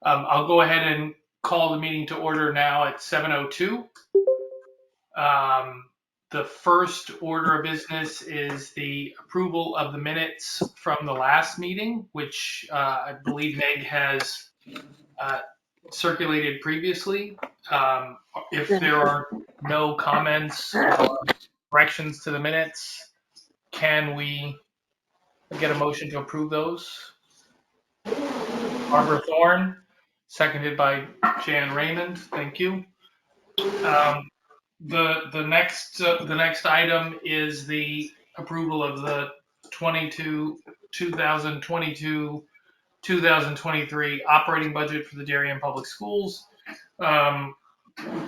I'll go ahead and call the meeting to order now at 7:02. The first order of business is the approval of the minutes from the last meeting, which I believe Meg has circulated previously. If there are no comments or corrections to the minutes, can we get a motion to approve those? Barbara Thorne, seconded by Jan Raymond. Thank you. The next item is the approval of the 2022-2023 operating budget for the Darien Public Schools.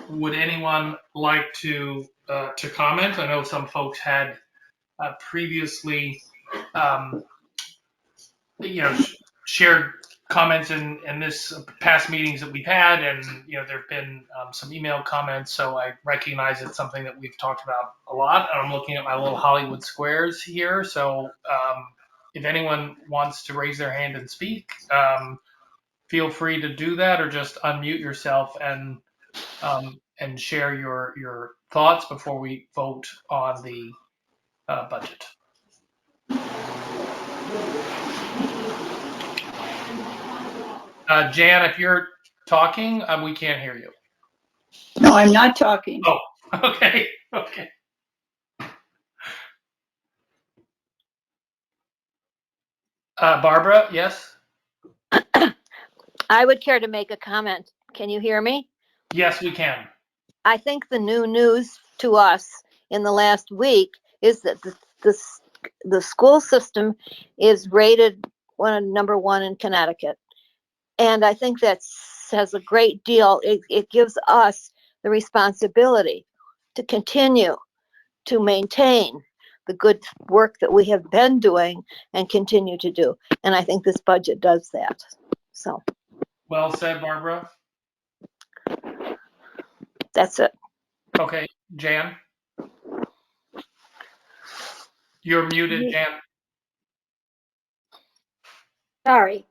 Would anyone like to comment? I know some folks had previously, shared comments in this past meetings that we've had, and there have been some email comments, so I recognize it's something that we've talked about a lot. And I'm looking at my little Hollywood squares here, so if anyone wants to raise their hand and speak, feel free to do that, or just unmute yourself and share your thoughts before we vote on the budget. Jan, if you're talking, we can't hear you. No, I'm not talking. Oh, okay. Okay. Barbara, yes? I would care to make a comment. Can you hear me? Yes, we can. I think the new news to us in the last week is that the school system is rated number 1 in Connecticut. And I think that says a great deal. It gives us the responsibility to continue to maintain the good work that we have been doing and continue to do. And I think this budget does that. So. Well said, Barbara. That's it. Okay, Jan? You're muted, Jan. Sorry.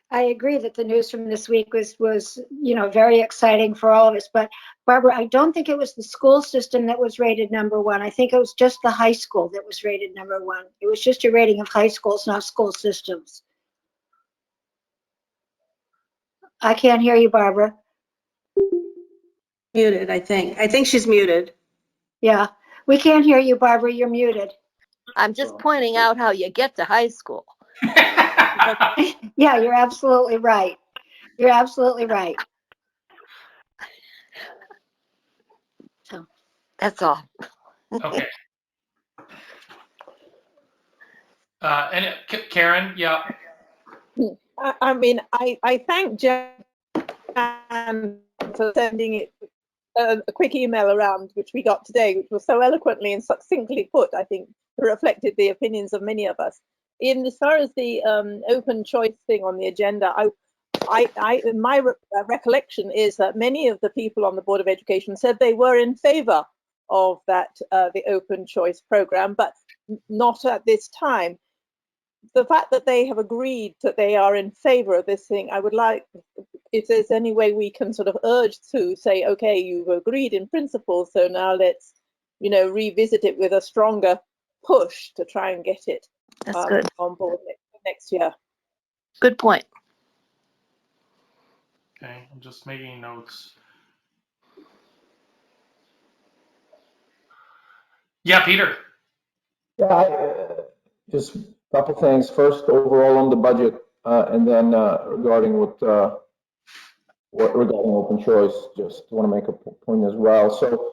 I agree that the news from this week was very exciting for all of us. But Barbara, I don't think it was the school system that was rated number 1. I think it was just the high school that was rated number 1. It was just a rating of high schools, not school systems. I can't hear you, Barbara. Muted, I think. I think she's muted. Yeah, we can't hear you, Barbara. You're muted. I'm just pointing out how you get to high school. Yeah, you're absolutely right. You're absolutely right. So that's all. Okay. And Karen, yeah. I mean, I thank Jan for sending it a quick email around, which we got today, which was so eloquently and succinctly put, I think, reflected the opinions of many of us. As far as the open choice thing on the agenda, my recollection is that many of the people on the Board of Education said they were in favor of that, the open choice program, but not at this time. The fact that they have agreed that they are in favor of this thing, I would like, if there's any way we can sort of urge to say, okay, you've agreed in principle, so now let's, revisit it with a stronger push to try and get it good. on board next year. Good point. Okay, I'm just making notes. Yeah, Peter. Yeah, just a couple things. First, overall on the budget, and then regarding what regarding open choice, just want to make a point as well. So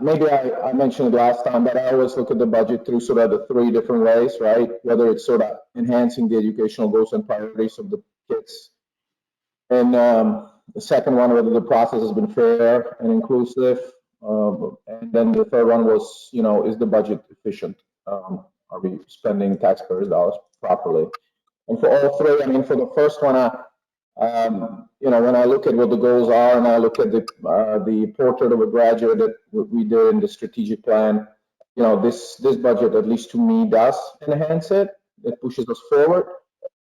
maybe I mentioned it last time, but I always look at the budget through sort of the 3 different ways, right? Whether it's sort of enhancing the educational goals and priorities of the kids, and the second one, whether the process has been fair and inclusive, and then the third one was, is the budget efficient? Are we spending taxpayers' dollars properly? And for all 3, I mean, for the first one, when I look at what the goals are, and I look at the portrait of a graduate that we did in the strategic plan, this budget, at least to me, does enhance it. It pushes us forward.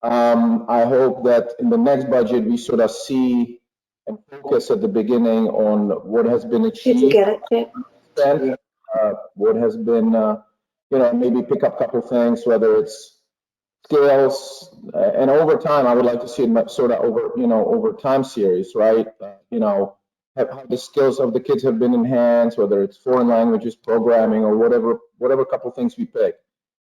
I hope that in the next budget, we sort of see and focus at the beginning on what has been Did you achieved, get it, Dick? spent, what has been, maybe pick up a couple things, whether it's skills, and over time, I would like to see it sort of over time series, right? How the skills of the kids have been enhanced, whether it's foreign languages, programming, or whatever couple things we pick,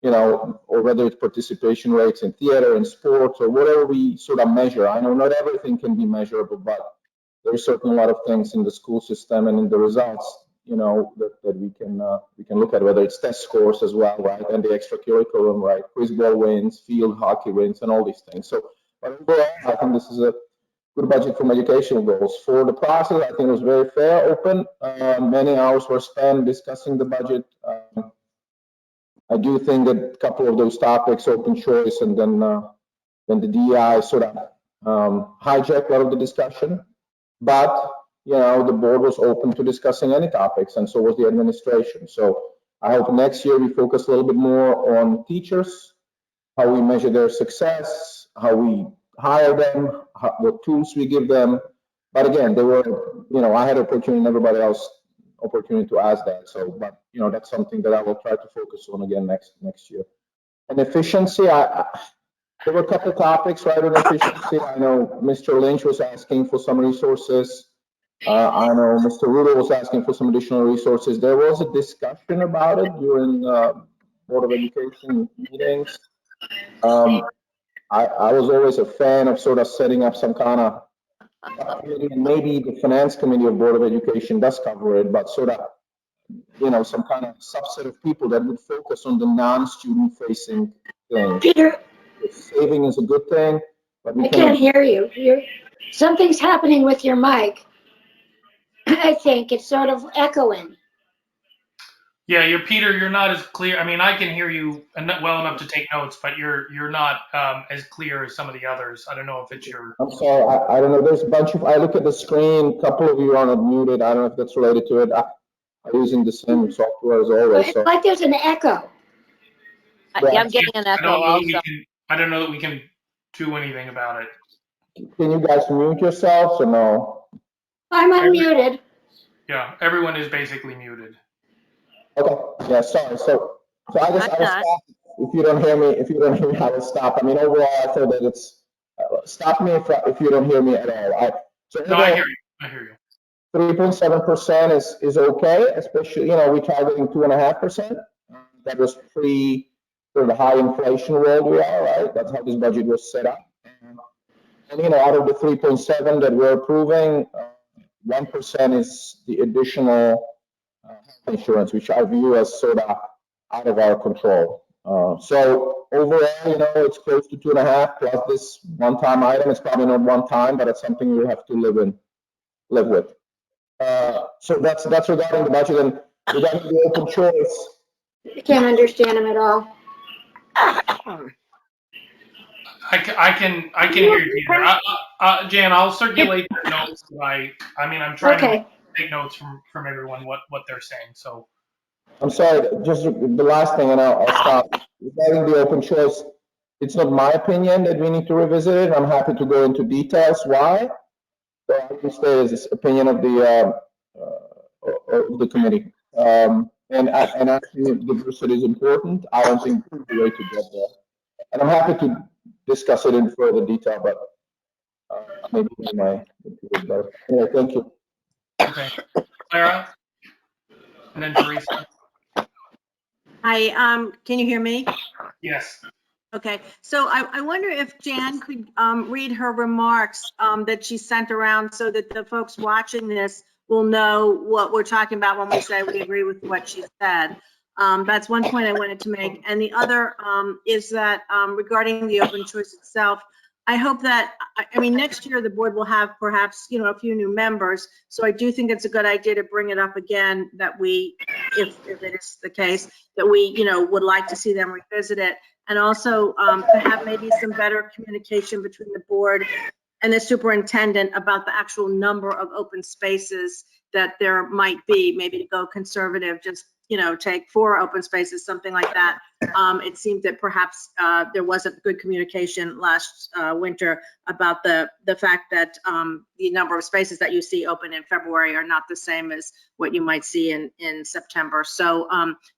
or whether it's participation rates in theater and sports, or whatever we sort of measure. I know not everything can be measurable, but there's certainly a lot of things in the school system and in the results, that we can look at, whether it's test scores as well, right, and the extra curriculum, right, quiz ball wins, field hockey wins, and all these things. So, but overall, I think this is a good budget from educational goals. For the process, I think it was very fair, open. Many hours were spent discussing the budget. I do think that a couple of those topics, open choice, and then the DEI sort of hijacked a lot of the discussion. But, the board was open to discussing any topics, and so was the administration. So I hope next year we focus a little bit more on teachers, how we measure their success, how we hire them, what tools we give them. But again, I had opportunity and everybody else opportunity to ask that. So, but, that's something that I will try to focus on again next year. And efficiency, there were a couple of topics, right, on efficiency. I know Mr. Lynch was asking for some resources. I know Mr. Rudo was asking for some additional resources. There was a discussion about it during Board of Education meetings. I was always a fan of sort of setting up some kind of committee, and maybe the Finance Committee of Board of Education does cover it, but sort of, some kind of subset of people that would focus on the non-student facing things. Peter, Saving is a good thing, but we I can't hear you. Something's happening with your mic. I think it's sort of echoing. Yeah, Peter, you're not as clear. I mean, I can hear you well enough to take notes, but you're not as clear as some of the others. I don't know if it's your. I'm sorry, I don't know. There's a bunch of. I look at the screen. A couple of you are not muted. I don't know if that's related to it. I'm using the same software as always. It's like there's an echo. Yeah, I'm getting an echo also. I don't know that we can do anything about it. Can you guys mute yourselves or no? I'm unmuted. Yeah, everyone is basically muted. Okay. Yeah. Sorry. So I will stop. If you don't hear me, I will stop. I mean, overall, I thought that it's stop me if you don't hear me at all. I hear you. I hear you. 3.7% is okay, especially, we're targeting 2.5%. That was pre sort of the high inflation world we are, right? That's how this budget was set up. And, out of the 3.7 that we're approving, 1% is the additional health insurance, which I view as sort of out of our control. So overall, it's close to 2.5 plus this one-time item. It's probably not one time, but it's something you have to live with. So that's regarding the budget, and regarding the open choice. I can't understand him at all. I can hear you, Peter. Jan, I'll circulate the notes. I'm trying to take notes from everyone what they're saying. So I'm sorry, just the last thing, and I'll stop. Regarding the open choice, it's not my opinion that we need to revisit it. I'm happy to go into details why. So I can say is this opinion of the committee. And actually, diversity is important. I don't think there's a way to get there. And I'm happy to discuss it in further detail, but maybe in my better. Anyway, thank you. okay, Clara, and then Teresa. Hi, can you hear me? Yes. Okay, so I wonder if Jan could read her remarks that she sent around so that the folks watching this will know what we're talking about when we say we agree with what she said. That's one point I wanted to make. And the other is that regarding the open choice itself, I hope that, next year the board will have perhaps, a few new members. So I do think it's a good idea to bring it up again, that we, if it is the case, that we, would like to see them revisit it. And also to have maybe some better communication between the board and the superintendent about the actual number of open spaces that there might be, maybe to go conservative, just take 4 open spaces, something like that. It seemed that perhaps there wasn't good communication last winter about the fact that the number of spaces that you see open in February are not the same as what you might see in September. So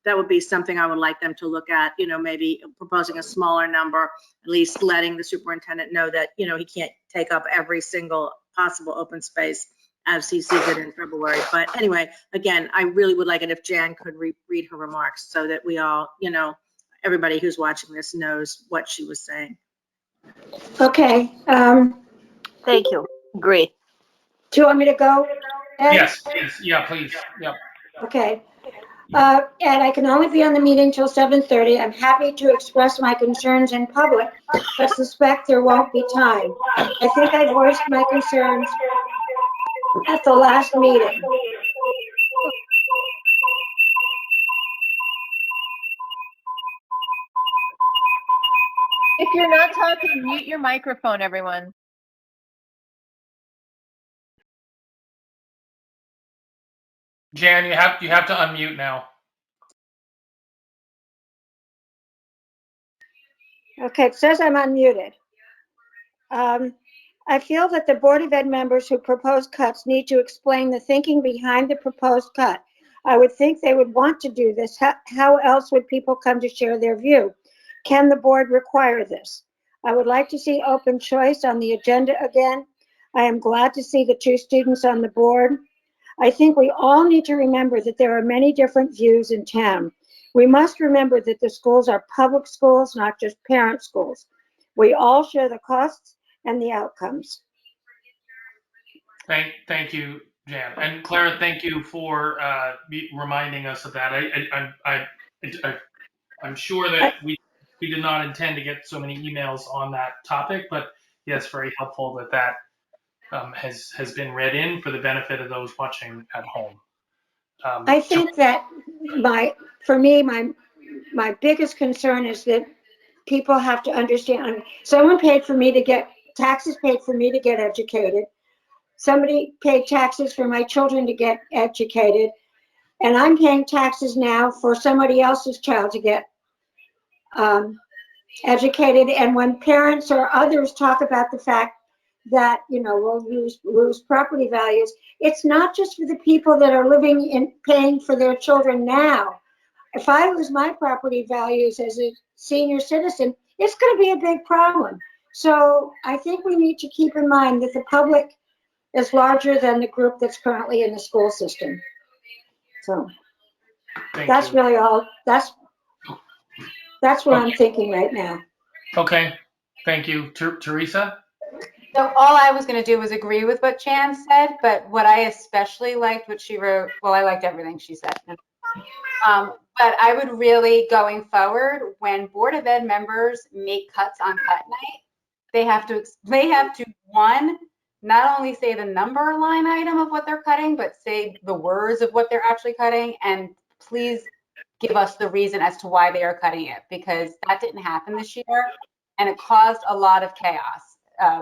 that would be something I would like them to look at, maybe proposing a smaller number, at least letting the superintendent know that, he can't take up every single possible open space as he sees it in February. But anyway, again, I really would like it if Jan could read her remarks so that we all, everybody who's watching this knows what she was saying. Okay, Thank you. Agree. do you want me to go? Ed? Yes, yeah, please, yeah. Okay. And I can only be on the meeting till 7:30. I'm happy to express my concerns in public, but suspect there won't be time. I think I voiced my concerns at the last meeting. If you're not talking, mute your microphone, everyone. Jan, you have to unmute now. Okay, it says I'm unmuted. I feel that the Board of Ed members who propose cuts need to explain the thinking behind the proposed cut. I would think they would want to do this. How else would people come to share their view? Can the board require this? I would like to see open choice on the agenda again. I am glad to see the 2 students on the board. I think we all need to remember that there are many different views in town. We must remember that the schools are public schools, not just parent schools. We all share the costs and the outcomes. Thank you, Jan. And Clara, thank you for reminding us of that. I'm sure that we did not intend to get so many emails on that topic, but yes, very helpful that has been read in for the benefit of those watching at home. I think that for me, my biggest concern is that people have to understand, someone paid for me to get, taxes paid for me to get educated. Somebody paid taxes for my children to get educated. And I'm paying taxes now for somebody else's child to get educated. And when parents or others talk about the fact that, we'll lose property values, it's not just for the people that are living in paying for their children now. If I lose my property values as a senior citizen, it's going to be a big problem. So I think we need to keep in mind that the public is larger than the group that's currently in the school system. So that's really all. That's what I'm thinking right now. Okay, thank you. Teresa? So all I was going to do was agree with what Jan said, but what I especially liked what she wrote, well, I liked everything she said. But I would really, going forward, when Board of Ed members make cuts on cut night, they have to, one, not only say the number line item of what they're cutting, but say the words of what they're actually cutting, and please give us the reason as to why they are cutting it, because that didn't happen this year, and it caused a lot of chaos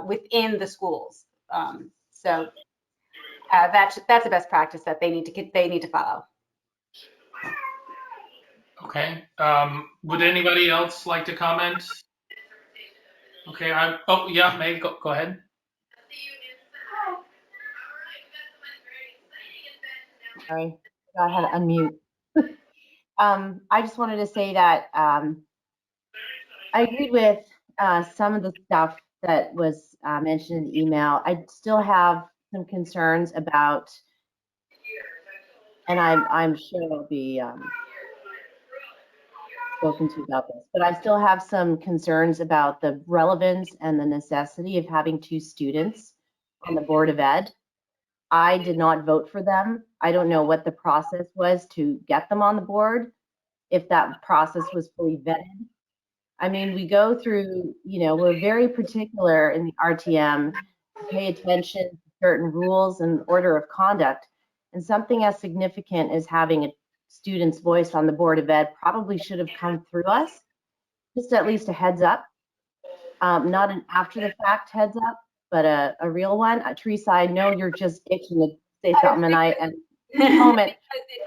within the schools. So that's a best practice that they need to follow. Okay. Would anybody else like to comment? Okay. Oh, yeah, May, go ahead. Sorry, I had to unmute. I just wanted to say that I agreed with some of the stuff that was mentioned in the email. I still have some concerns about, and I'm sure it'll be spoken to about this, but I still have some concerns about the relevance and the necessity of having 2 students on the Board of Ed. I did not vote for them. I don't know what the process was to get them on the board, if that process was fully vetted. I mean, we go through, we're very particular in the RTM to pay attention to certain rules and order of conduct. And something as significant as having a student's voice on the Board of Ed probably should have come through us, just at least a heads up, not an after the fact heads up, but a real one. Teresa, I know you're just itching to say something, and Moment.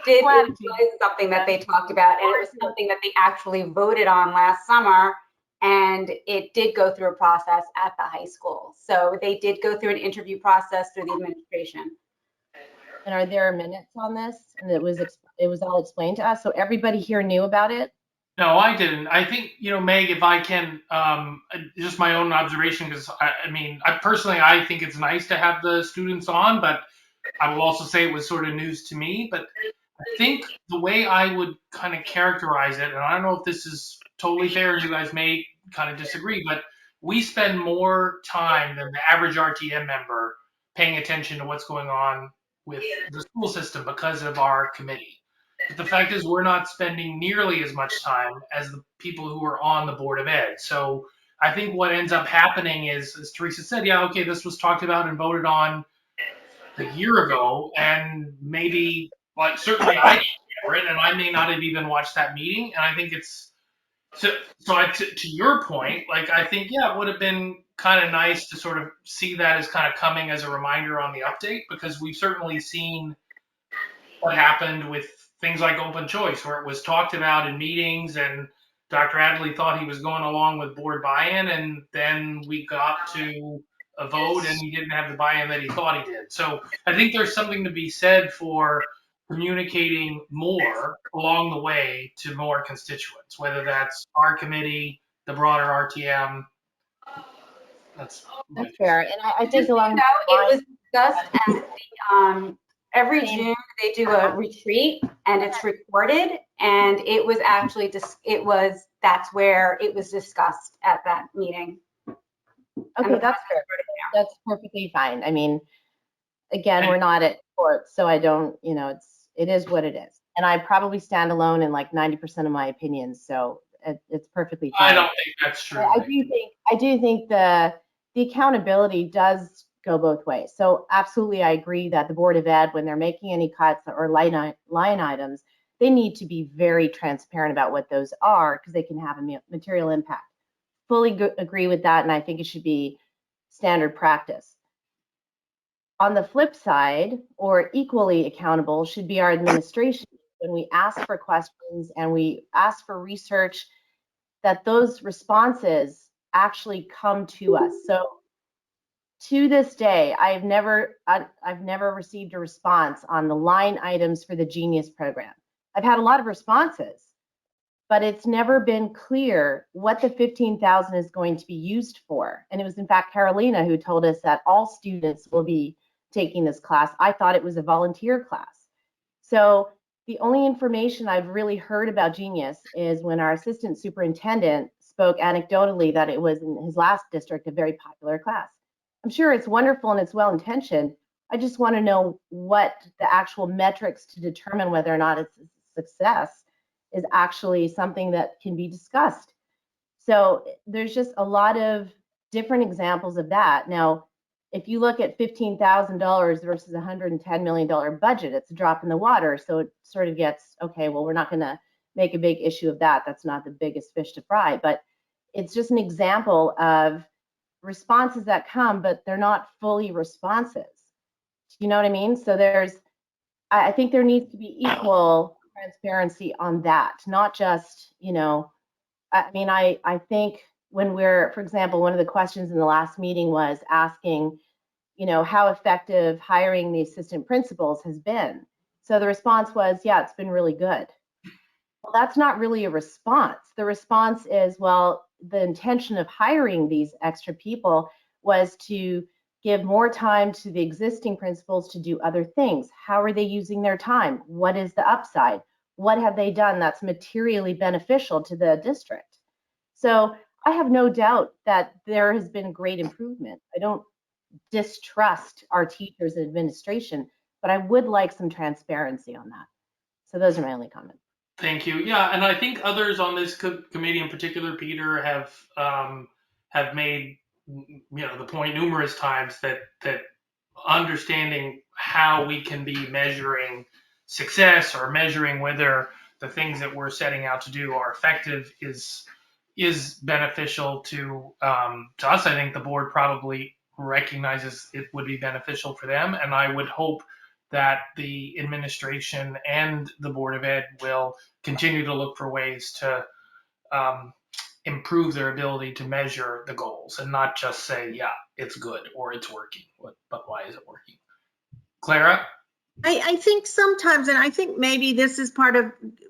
It Gratitude. was something that they talked about, and it was something that they actually voted on last summer, and it did go through a process at the high school. So they did go through an interview process through the administration. And are there minutes on this? And it was all explained to us, so everybody here knew about it? No, I didn't. I think, Meg, if I can, just my own observation, because I mean, I think it's nice to have the students on, but I will also say it was sort of news to me. But I think the way I would kind of characterize it, and I don't know if this is totally fair, you guys may kind of disagree, but we spend more time than the average RTM member paying attention to what's going on with the school system because of our committee. But the fact is, we're not spending nearly as much time as the people who are on the Board of Ed. So I think what ends up happening is, as Teresa said, yeah, okay, this was talked about and voted on a year ago, and maybe, like, certainly I didn't remember it, and I may not have even watched that meeting. And I think it's to your point, like, I think, yeah, it would have been kind of nice to sort of see that as kind of coming as a reminder on the update, because we've certainly seen what happened with things like open choice, where it was talked about in meetings and Dr. Adley thought he was going along with board buy-in, and then we got to a vote and he didn't have the buy-in that he thought he did. So I think there's something to be said for communicating more along the way to more constituents, whether that's our committee, the broader RTM. That's fair. And I think along it was discussed at the, every June they do a retreat and it's recorded, and it was actually that's where it was discussed at that meeting. Okay, that's fair. That's perfectly fine. I mean, again, we're not at court, so I don't, it is what it is. And I probably stand alone in like 90% of my opinions, so it's perfectly fine. I don't think that's true. I do think the accountability does go both ways. So absolutely, I agree that the Board of Ed, when they're making any cuts or line items, they need to be very transparent about what those are, because they can have a material impact. Fully agree with that, and I think it should be standard practice. On the flip side, or equally accountable, should be our administration. When we ask for questions and we ask for research, that those responses actually come to us. So to this day, I've never received a response on the line items for the Genius program. I've had a lot of responses, but it's never been clear what the $15,000 is going to be used for. And it was in fact Carolina who told us that all students will be taking this class. I thought it was a volunteer class. So the only information I've really heard about Genius is when our assistant superintendent spoke anecdotally that it was in his last district a very popular class. I'm sure it's wonderful and it's well-intentioned. I just want to know what the actual metrics to determine whether or not it's a success is actually something that can be discussed. So there's just a lot of different examples of that. Now, if you look at $15,000 versus a $110 million budget, it's a drop in the water. So it sort of gets, okay, well, we're not going to make a big issue of that. That's not the biggest fish to fry. But it's just an example of responses that come, but they're not fully responses. You know what I mean? So I think there needs to be equal transparency on that, not just, I think when for example, one of the questions in the last meeting was asking, how effective hiring the assistant principals has been. So the response was, yeah, it's been really good. Well, that's not really a response. The response is, well, the intention of hiring these extra people was to give more time to the existing principals to do other things. How are they using their time? What is the upside? What have they done that's materially beneficial to the district? So I have no doubt that there has been great improvement. I don't distrust our teachers and administration, but I would like some transparency on that. So those are my only comments. Thank you. Yeah, and I think others on this committee, in particular, Peter, have made the point numerous times that understanding how we can be measuring success or measuring whether the things that we're setting out to do are effective is beneficial to us. I think the board probably recognizes it would be beneficial for them, and I would hope that the administration and the Board of Ed will continue to look for ways to improve their ability to measure the goals and not just say, yeah, it's good or it's working, but why is it working? Clara? I think sometimes, and I think maybe this is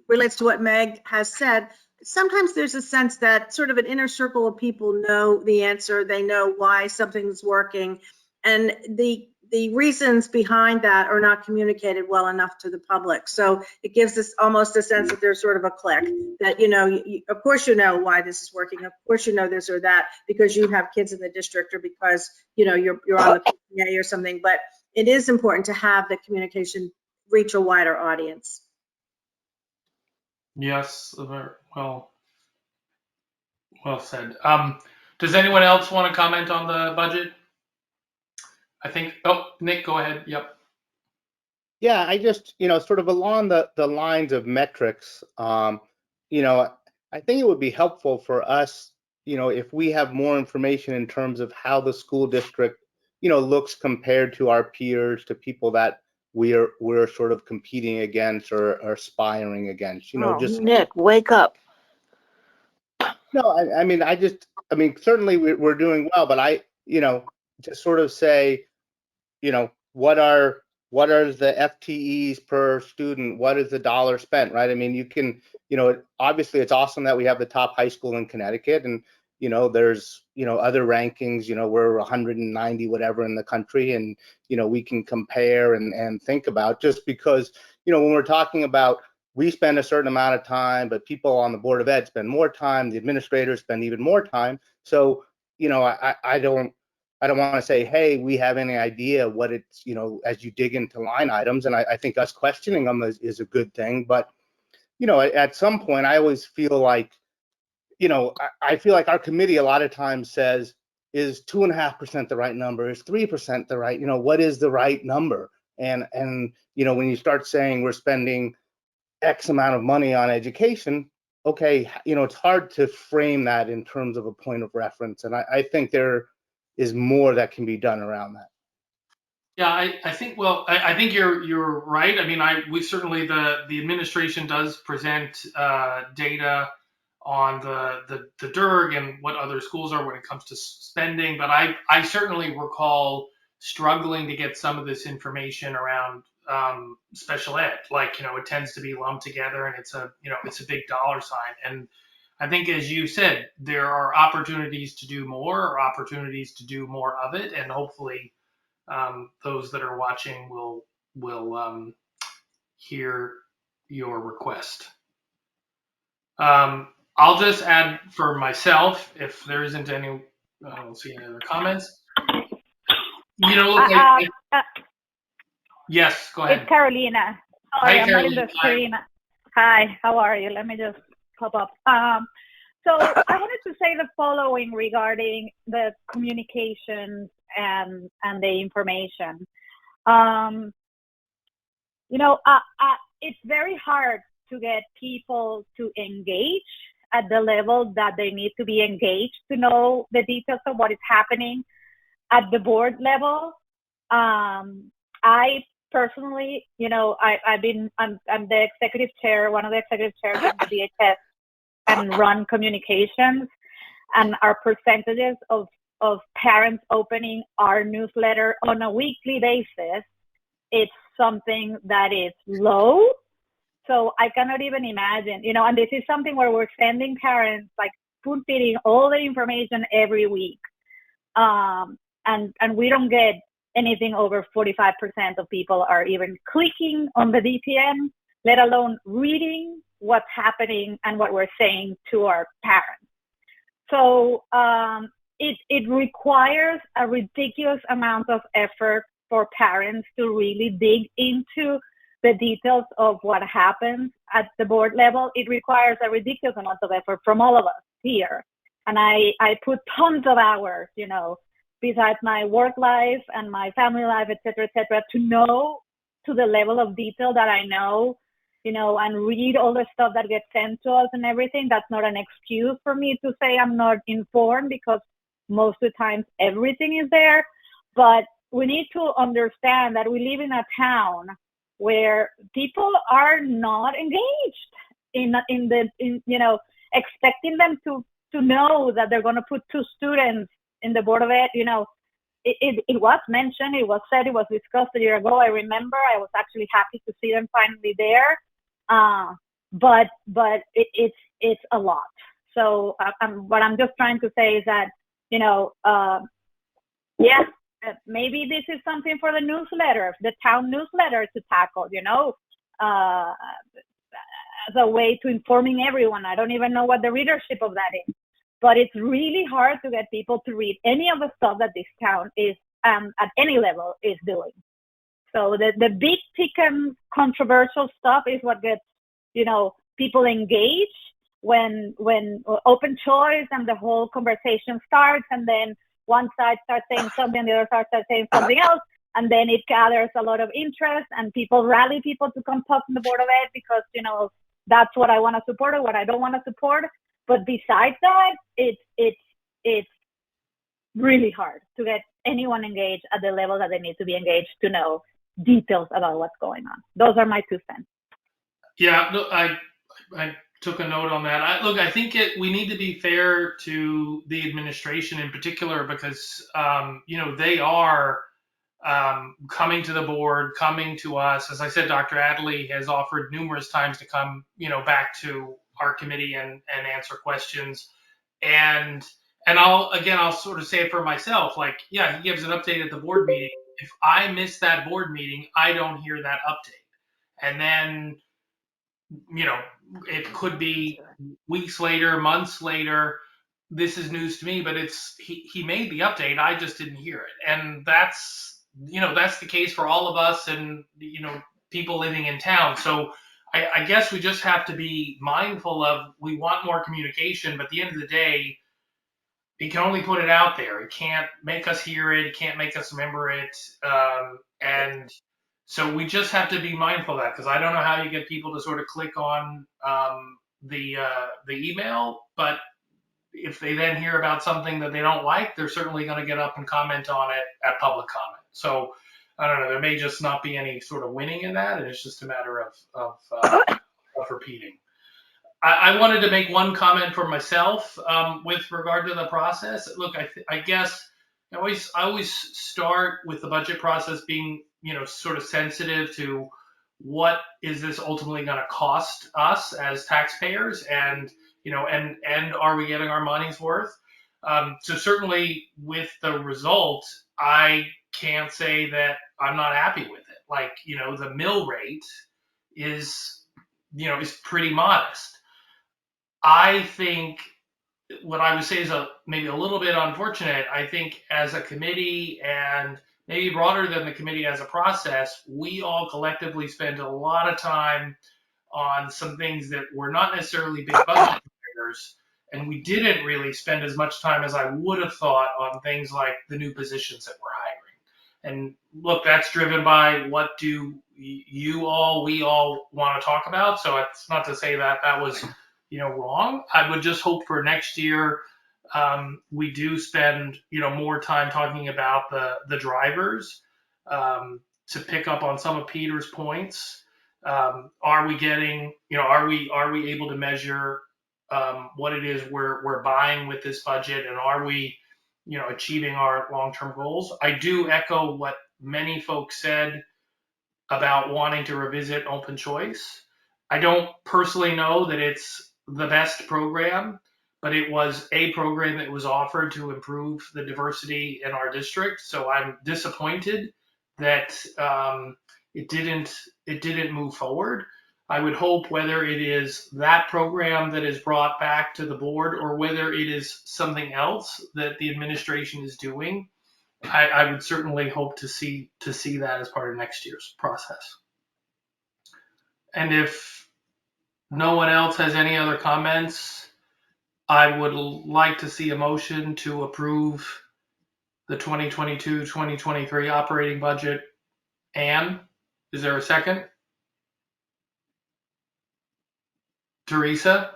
relates to what Meg has said, sometimes there's a sense that sort of an inner circle of people know the answer, they know why something's working, and the reasons behind that are not communicated well enough to the public. So it gives us almost a sense that there's sort of a click that, of course you know why this is working, of course you know this or that because you have kids in the district or because you're on the PTA or something, but it is important to have the communication reach a wider audience. Yes, well said. Does anyone else want to comment on the budget? I think, Nick, go ahead. Yep. Yeah, I just, sort of along the lines of metrics, I think it would be helpful for us, if we have more information in terms of how the school district, looks compared to our peers, to people that we're sort of competing against or aspiring against, Nick, wake up. No, I mean, certainly we're doing well, but just sort of say, what are the FTEs per student? What is the dollar spent, right? I mean, you can, obviously it's awesome that we have the top high school in Connecticut, and there's other rankings, we're 190 whatever in the country, and we can compare and think about, just because when we're talking about, we spend a certain amount of time, but people on the Board of Ed spend more time, the administrators spend even more time. So I don't want to say, hey, we have any idea what it's, as you dig into line items, and I think us questioning them is a good thing. But, at some point, I always feel like, I feel like our committee a lot of times says, is 2.5% the right number? Is 3% the right, what is the right number? And when you start saying we're spending X amount of money on education, okay, it's hard to frame that in terms of a point of reference. And I think there is more that can be done around that. Yeah, I think, well, I think you're right. I mean, we certainly, the administration does present data on the DIRG and what other schools are when it comes to spending, but I certainly recall struggling to get some of this information around special ed. Like, it tends to be lumped together, and it's a big dollar sign. And I think, as you said, there are opportunities to do more, or opportunities to do more of it, and hopefully those that are watching will hear your request. I'll just add for myself, if there isn't any, I don't see any other comments. Yes, go ahead. It's Carolina. Hi, I'm Carolina. not in the screen. Hi, how are you? Let me just pop up. So I wanted to say the following regarding the communications and the information. It's very hard to get people to engage at the level that they need to be engaged to know the details of what is happening at the board level. I personally, I'm the executive chair, one of the executive chairs of the DHS, and run communications, and our percentages of parents opening our newsletter on a weekly basis, it's something that is low. So I cannot even imagine, and this is something where we're sending parents, like, spoon feeding all the information every week. And we don't get anything over 45% of people are even clicking on the DPN, let alone reading what's happening and what we're saying to our parents. So it requires a ridiculous amount of effort for parents to really dig into the details of what happens at the board level. It requires a ridiculous amount of effort from all of us here. And I put tons of hours, besides my work life and my family life, et cetera, to know to the level of detail that I know, and read all the stuff that gets sent to us and everything. That's not an excuse for me to say I'm not informed, because most of the times everything is there. But we need to understand that we live in a town where people are not engaged in expecting them to know that they're going to put 2 students in the Board of Ed. It was mentioned, it was said, it was discussed a year ago. I remember I was actually happy to see them finally there. But it's a lot. So what I'm just trying to say is that, maybe this is something for the newsletter, the town newsletter to tackle, as a way to informing everyone. I don't even know what the readership of that is, but it's really hard to get people to read any of the stuff that this town is, at any level, is doing. So the big ticket controversial stuff is what gets, people engaged when open choice and the whole conversation starts, and then one side starts saying something, the other side starts saying something else, and then it gathers a lot of interest, and people rally people to come talk to the Board of Ed because, that's what I want to support or what I don't want to support. But besides that, it's really hard to get anyone engaged at the level that they need to be engaged to know details about what's going on. Those are my 2 cents. Yeah, no, I took a note on that. I think we need to be fair to the administration in particular because, they are coming to the board, coming to us. As I said, Dr. Adley has offered numerous times to come, back to our committee and answer questions. And I'll sort of say it for myself. He gives an update at the board meeting. If I miss that board meeting, I don't hear that update. And then, it could be weeks later, months later. This is news to me, but he made the update. I just didn't hear it. And that's the case for all of us and, people living in town. So I guess we just have to be mindful of, we want more communication, but at the end of the day, it can only put it out there. It can't make us hear it. It can't make us remember it. And so we just have to be mindful of that, because I don't know how you get people to sort of click on the email, but if they then hear about something that they don't like, they're certainly going to get up and comment on it at public comment. So I don't know, there may just not be any sort of winning in that, and it's just a matter of repeating. I wanted to make one comment for myself with regard to the process. Look, I guess I always start with the budget process being, sort of sensitive to what is this ultimately going to cost us as taxpayers, and and are we getting our money's worth? So certainly with the result, I can't say that I'm not happy with it. The mill rate is pretty modest. I think what I would say is maybe a little bit unfortunate. I think as a committee, and maybe broader than the committee as a process, we all collectively spend a lot of time on some things that were not necessarily big budget matters, and we didn't really spend as much time as I would have thought on things like the new positions that we're hiring. And look, that's driven by what do we all want to talk about. So it's not to say that that was wrong. I would just hope for next year we do spend more time talking about the drivers, to pick up on some of Peter's points. Are we getting, are we able to measure what it is we're buying with this budget, and are we achieving our long-term goals? I do echo what many folks said about wanting to revisit open choice. I don't personally know that it's the best program, but it was a program that was offered to improve the diversity in our district. So I'm disappointed that it didn't move forward. I would hope, whether it is that program that is brought back to the board or whether it is something else that the administration is doing, I would certainly hope to see that as part of next year's process. And if no one else has any other comments, I would like to see a motion to approve the 2022-2023 operating budget. Anne, is there a second? Teresa?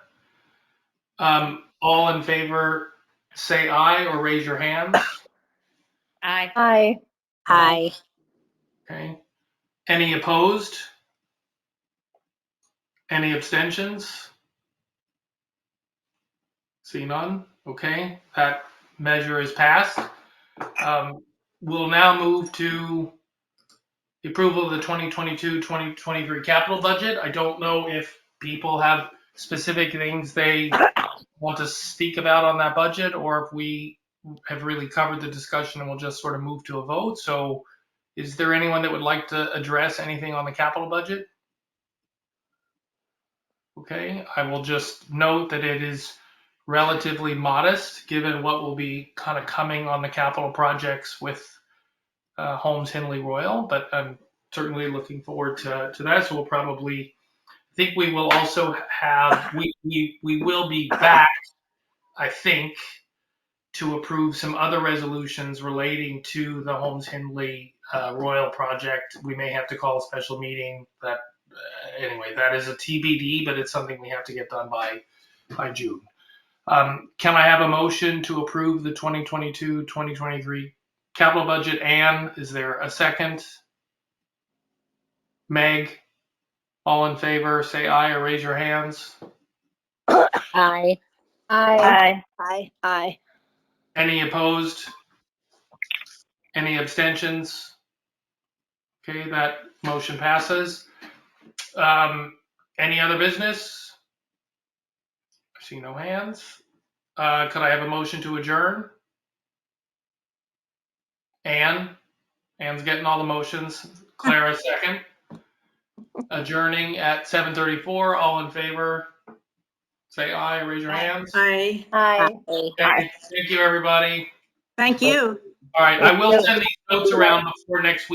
All in favor, say aye or raise your hands. Aye. Aye. Okay. Any opposed? Any abstentions? See none? Okay, that measure is passed. We'll now move to the approval of the 2022-2023 capital budget. I don't know if people have specific things they want to speak about on that budget, or if we have really covered the discussion and we'll just sort of move to a vote. So is there anyone that would like to address anything on the capital budget? Okay, I will just note that it is relatively modest given what will be kind of coming on the capital projects with Holmes Henley Royal, but I'm certainly looking forward to that. So we'll probably, I think we will also have, we will be back, I think, to approve some other resolutions relating to the Holmes Henley Royal project. We may have to call a special meeting. That anyway, that is a TBD, but it's something we have to get done by June. Can I have a motion to approve the 2022-2023 capital budget? Anne, is there a second? Meg, all in favor, say aye or raise your hands. Aye. Aye. Aye. Aye. Any opposed? Any abstentions? Okay, that motion passes. Any other business? I see no hands. Could I have a motion to adjourn? Anne's getting all the motions. Clara, second. Adjourning at 7:34. All in favor, say aye. Raise your hands. Aye. Aye. Thank you, everybody. Thank you. All right, I will send these notes around before next week.